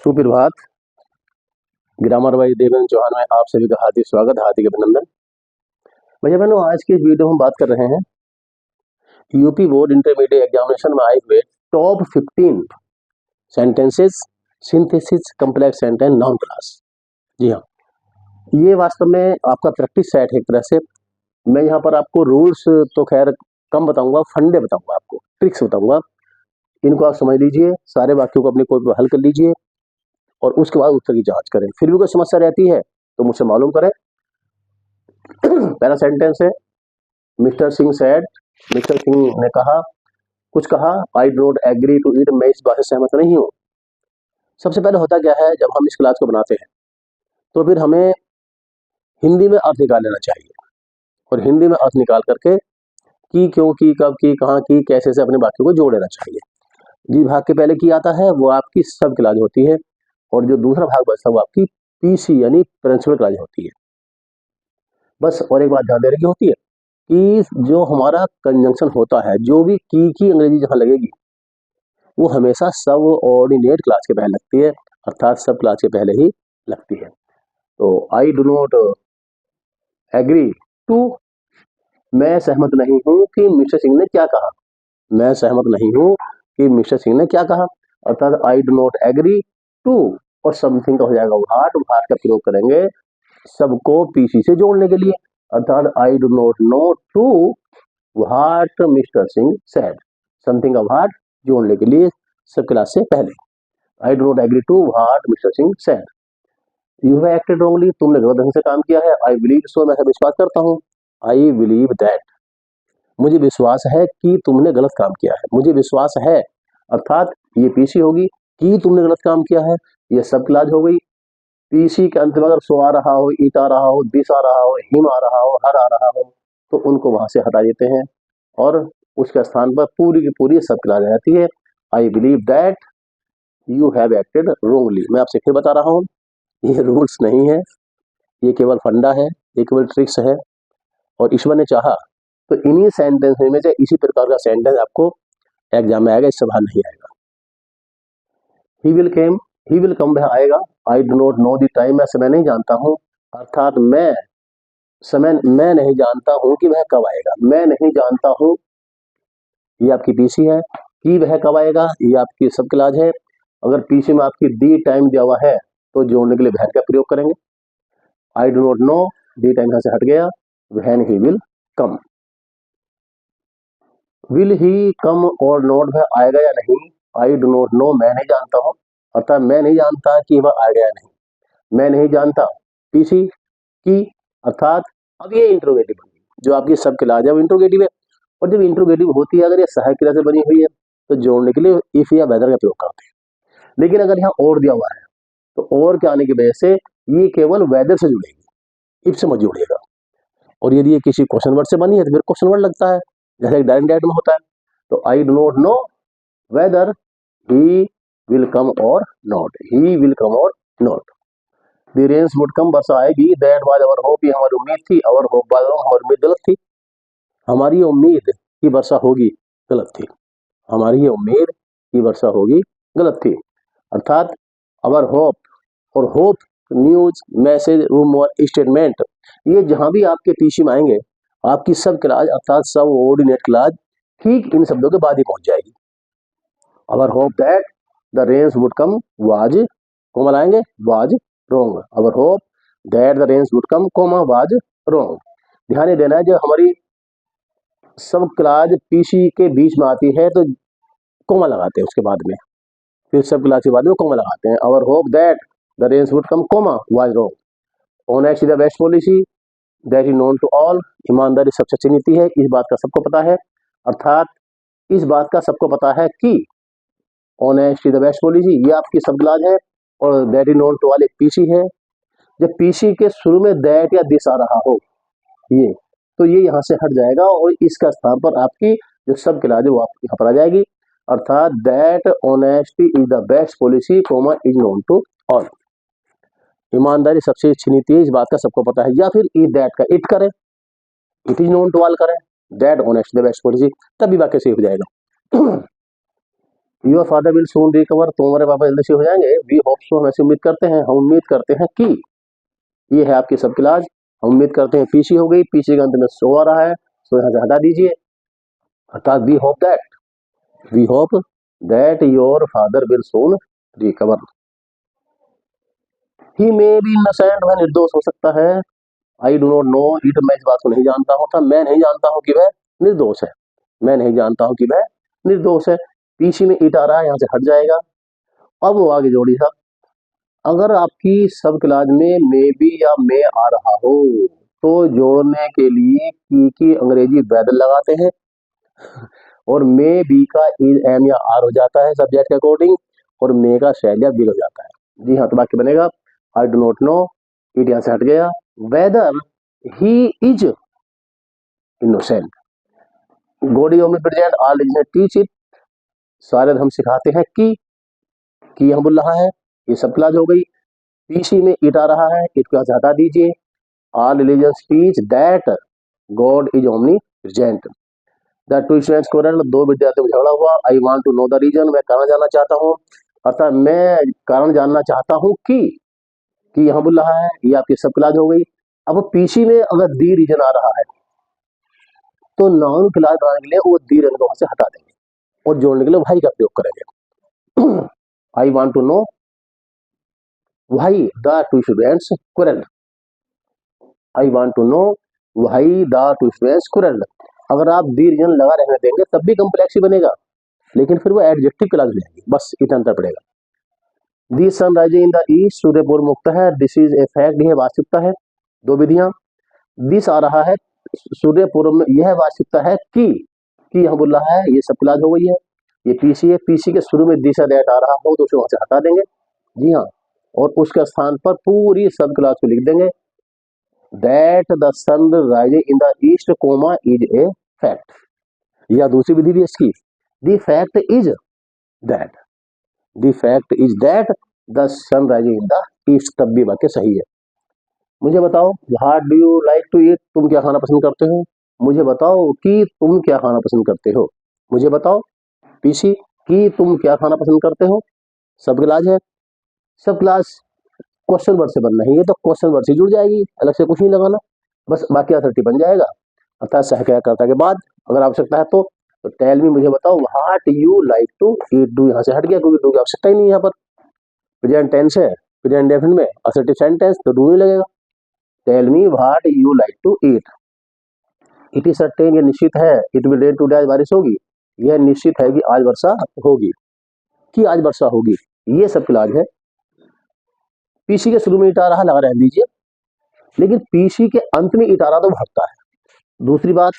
सुप्रभात। Grammar by Devendra Chauhan में आप सभी का हार्दिक स्वागत, हार्दिक अभिनंदन। भैया बहनों, आज की इस वीडियो में हम बात कर रहे हैं यूपी बोर्ड इंटरमीडिएट एग्जामिनेशन में आए हुए top 15 sentences synthesis complex sentence non class. जी हाँ, ये वास्तव में आपका प्रैक्टिस सेट है एक तरह से। मैं यहाँ पर आपको रूल्स तो खैर कम बताऊंगा, फंडे बताऊंगा, आपको ट्रिक्स बताऊंगा। इनको आप समझ लीजिए, सारे वाक्यों को अपने कोई पर हल कर लीजिए और उसके बाद उत्तर की जांच करें। फिर भी कोई समस्या रहती है तो मुझसे मालूम करें। पहला सेंटेंस है, mister Singh said, mister Singh ने कहा, कुछ कहा, I don't agree to it, मैं इस बात से सहमत नहीं हूँ। सबसे पहले होता क्या है, जब हम इस क्लास को बनाते हैं तो फिर हमें हिंदी में अर्थ निकाल लेना चाहिए और हिंदी में अर्थ निकाल करके की, क्यों की, कब की, कहाँ की, कैसे से अपने वाक्यों को जोड़ लेना चाहिए। जिस भाग के पहले की आता है वो आपकी सब क्लास होती है और जो दूसरा भाग बचता है वो आपकी पीसी यानी प्रिंसिपल क्लास होती है। बस और एक बात ध्यान देने की होती है कि जो हमारा कंजंक्शन होता है, जो भी की अंग्रेजी जहाँ लगेगी वो हमेशा सब ऑर्डिनेट क्लास के पहले लगती है, अर्थात सब क्लास के पहले ही लगती है। तो I do not agree to, मैं सहमत नहीं हूँ कि मिस्टर सिंह ने क्या कहा। मैं सहमत नहीं हूँ कि मिस्टर सिंह ने क्या कहा, अर्थात I do not agree to और समथिंग का हो जाएगा व्हाट। व्हाट का प्रयोग करेंगे सबको पीसी से जोड़ने के लिए, अर्थात I do not know to what mister Singh said. Something का व्हाट जोड़ने के लिए सब क्लास से पहले। I do not agree to what mister Singh said. You have acted wrongly, तुमने गलत ढंग से काम किया है। आई बिलीव सो, मैं विश्वास करता हूँ। आई बिलीव दैट, मुझे विश्वास है कि तुमने गलत काम किया है। मुझे विश्वास है अर्थात ये पीसी होगी, कि तुमने गलत काम किया है ये सब क्लास हो गई। पीसी के अंत में अगर सो आ रहा हो, ईट आ रहा हो, दिस आ रहा हो, हिम आ रहा हो, हर आ रहा हो तो उनको वहां से हटा देते हैं और उसके स्थान पर पूरी की पूरी सब क्लास आ जाती है। I believe that you have acted wrongly. मैं आपसे फिर बता रहा हूँ, ये रूल्स नहीं है, ये केवल फंडा है, ये केवल ट्रिक्स है। और ईश्वर ने चाहा तो इन्हीं सेंटेंस में से इसी प्रकार का सेंटेंस आपको एग्जाम में आएगा, इससे बाहर नहीं आएगा। He will came, he will कम वह आएगा। आई do not know the time, मैं समय नहीं जानता हूँ, अर्थात मैं नहीं जानता हूँ कि वह कब आएगा। मैं नहीं जानता हूँ, ये आपकी पीसी है। कि वह कब आएगा, ये आपकी सब क्लास है। अगर पीसी में आपकी दी टाइम दिया हुआ है तो जोड़ने के लिए वह का प्रयोग करेंगे। I do not know, the time यहां से हट गया, when he will come. Will he come or not, वह आएगा या नहीं। आई डू नॉट नो, मैं नहीं जानता हूँ, अर्थात मैं नहीं जानता कि वह आएगा या नहीं। मैं नहीं जानता, पीसी की, अर्थात अब ये इंट्रोगेटिव बन गई, जो आपकी सब क्लास है वो इंट्रोगेटिव है। और जब इंट्रोगेटिव होती है, अगर ये सहायक क्रिया से बनी हुई है तो जोड़ने के लिए इफ या वेदर का प्रयोग करते हैं। लेकिन अगर यहाँ और दिया हुआ है तो और के आने की वजह से ये केवल वेदर से जुड़ेगी, इफ से मत जोड़िएगा। और यदि ये किसी क्वेश्चन वर्ड से बनी है तो फिर क्वेश्चन वर्ड लगता है, जैसे डायरेक्ट डायरेक्ट में होता है। तो I do not know whether he will come or not, he will come or not. The rains would come, वर्षा आएगी। दैट वाज आवर होप, ये हमारी उम्मीद थी। आवर होप वाज रॉन्ग, हमारी उम्मीद गलत थी। हमारी उम्मीद की वर्षा होगी गलत थी। हमारी उम्मीद की वर्षा होगी गलत थी, अर्थात आवर होप और hope news, message, rumour, statement, ये जहां भी आपके पीसी में आएंगे आपकी सब क्लास अर्थात सब ऑर्डिनेट क्लास ठीक इन शब्दों के बाद ही पहुंच जाएगी। Our hope that the rains would come was, comma लाएंगे, was wrong. Our hope that the rains would come, comma, was wrong. ध्यान देना है, जब हमारी सब क्लास पीसी के बीच में आती है तो कोमा लगाते हैं उसके बाद में, फिर सब क्लास के बाद में कोमा लगाते हैं। Our hope that the rains would come, comma, was wrong. Honest is the best policy that is known to all, ईमानदारी सबसे अच्छी नीति है, इस बात का सबको पता है, अर्थात इस बात का सबको पता है कि honest is the best policy ये आपकी सब क्लास है और that is known to all एक पीसी है। जब पीसी के शुरू में दैट या दिस आ रहा हो ये, तो ये यहाँ से हट जाएगा और इसका स्थान पर आपकी जो सब क्लास है वो आपकी यहाँ पर आ जाएगी, अर्थात that honesty is the best policy, comma, is known to all. ईमानदारी सबसे अच्छी नीति है, इस बात का सबको पता है। या फिर इज दैट का इट करें, it is known to all करें, that honest the best policy, तब भी वाक्य सही हो जाएगा। Your father will soon recover, तुम्हारे पापा जल्दी से हो जाएंगे। वी होप सो, हम ऐसे उम्मीद करते हैं, हम उम्मीद करते हैं कि। ये है आपकी सब क्लास। हम उम्मीद करते हैं पीसी हो गई, पीसी के अंत में सो आ रहा है, सो यहाँ से हटा दीजिए। अर्थात we hope that your father will soon recover. He may be innocent, वह निर्दोष हो सकता है। I do not know it, मैं इस बात को नहीं जानता हूँ, था मैं नहीं जानता हूँ कि वह निर्दोष है, मैं नहीं जानता हूँ कि वह निर्दोष है। पीसी में ईट आ रहा है, यहाँ से हट जाएगा। अब वो आगे जोड़ी साहब, अगर आपकी सब क्लास में मे बी या मे आ रहा हो तो जोड़ने के लिए की अंग्रेजी वैदल लगाते हैं और मे बी का इज एम या आर हो जाता है सब्जेक्ट के अकॉर्डिंग, और मे का शैल या बिल हो जाता है। जी हाँ, तो वाक्य बनेगा आई डू नॉट नो, इट यहाँ से हट गया, weather he is innocent. God is omnipresent, all religion teach it, सारे धर्म सिखाते हैं कि यहाँ बोल रहा है, ये सब क्लास हो गई। पीसी में इट आ रहा है, इट को हटा दीजिए। All religion teach that God is omnipresent. The two students quarrel, दो विद्यार्थियों में झगड़ा हुआ। I want to know the reason, मैं कारण जानना चाहता हूँ, अर्थात मैं कारण जानना चाहता हूँ कि यहाँ बोल रहा है, ये आपकी सब क्लास हो गई। अब पीसी में अगर दी रीजन आ रहा है तो नाउन क्लास बनाने के लिए वो दी रीजन को वहां से हटा देंगे और जोड़ने के लिए भाई का प्रयोग करेंगे। I want to know why the two students quarrel, I want to know why the two students quarrel. अगर आप दी रीजन लगा रहने देंगे तब भी कम्प्लेक्स ही बनेगा, लेकिन फिर वो एडजेक्टिव क्लास में जाएगी, बस इतना अंतर पड़ेगा। The sun rising in the east, सूर्य पूर्व मुक्त है। दिस इज ए फैक्ट, यह वास्तविकता है। दो विधियां, दिस आ रहा है सूर्य पूर्व में, यह वास्तविकता है कि यहाँ बोल रहा है, ये सब क्लास हो गई है। ये पीसी है, पीसी के शुरू में दिस या दैट आ रहा हो तो उसे वहां से हटा देंगे। जी हाँ, और उसके स्थान पर पूरी सब क्लास को लिख देंगे। That the sun rising in the east comma is a fact, या दूसरी विधि भी इसकी, the fact is that, the fact is that the sun rising in the east, तब भी वाक्य सही है। मुझे बताओ what do you like to eat, तुम क्या खाना पसंद करते हो। मुझे बताओ कि तुम क्या खाना पसंद करते हो। मुझे बताओ पीसी कि तुम क्या खाना पसंद करते हो। सब क्लास है, सब क्लास क्वेश्चन वर्ड से बनना है, ये तो क्वेश्चन वर्ड से जुड़ जाएगी, अलग से कुछ नहीं लगाना, बस बाकी अथॉरिटी बन जाएगा। अर्थात सहक्रियाकर्ता के बाद अगर आवश्यकता है तो टेल मी, मुझे बताओ what you like to eat. Do यहाँ से हट गया क्योंकि डू की आवश्यकता ही नहीं है, यहाँ पर प्रेजेंट टेंस है, प्रेजेंट डेफिनेट में असर्टिव सेंटेंस, तो डू नहीं लगेगा। Tell me what you like to eat. It is certain, ये निश्चित है। इट विल रेन टुडे, आज बारिश होगी, यह निश्चित है कि आज वर्षा होगी, कि आज वर्षा होगी, ये सब क्लास है। पीसी के शुरू में इट आ रहा, लगा रहने दीजिए, लेकिन पीसी के अंत में इट आ रहा तो हटता है। दूसरी बात,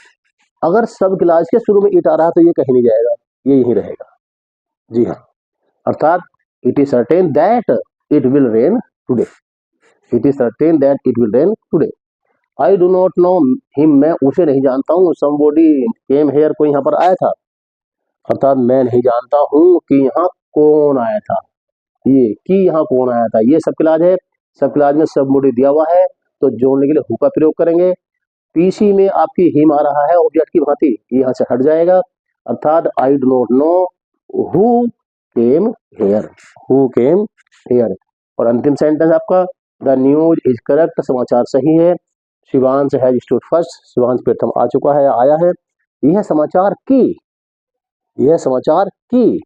अगर सब क्लास के शुरू में इट आ रहा तो ये कहीं नहीं जाएगा, ये यहीं रहेगा। जी हाँ, अर्थात it is certain that it will rain today, it is certain that it will rain today. I do not know him, मैं उसे नहीं जानता हूँ। समबॉडी केम हेयर, कोई यहाँ पर आया था, अर्थात मैं नहीं जानता हूँ कि यहाँ कौन आया था। ये कि यहाँ कौन आया था, ये सब क्लास है। सब क्लास में सबबॉडी दिया हुआ है तो जोड़ने के लिए हु का प्रयोग करेंगे। पीसी में आपकी हिम आ रहा है ऑब्जेक्ट की भांति, यहाँ से हट जाएगा, अर्थात I do not know who came here, who came here. और अंतिम सेंटेंस आपका, द न्यूज इज करेक्ट, समाचार सही है। Shivansh has stood first, Shivansh प्रथम आ चुका है, आया है। यह समाचार की, यह समाचार की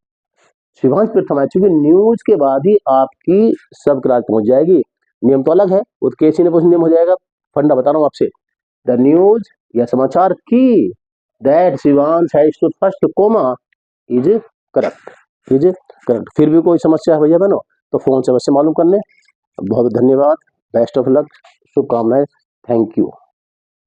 शिवांश प्रथम आया, चूंकि न्यूज के बाद ही आपकी सब क्लास पहुंच जाएगी। नियम तो अलग है, वो तो केसी ने कुछ नियम हो जाएगा, फंडा बता रहा हूं आपसे। द न्यूज, यह समाचार की, that Shivansh has stood first comma is correct, is correct. फिर भी कोई समस्या है भैया बहनों तो फोन से अवश्य मालूम करने। बहुत धन्यवाद, बेस्ट ऑफ लक, शुभकामनाएं, थैंक यू।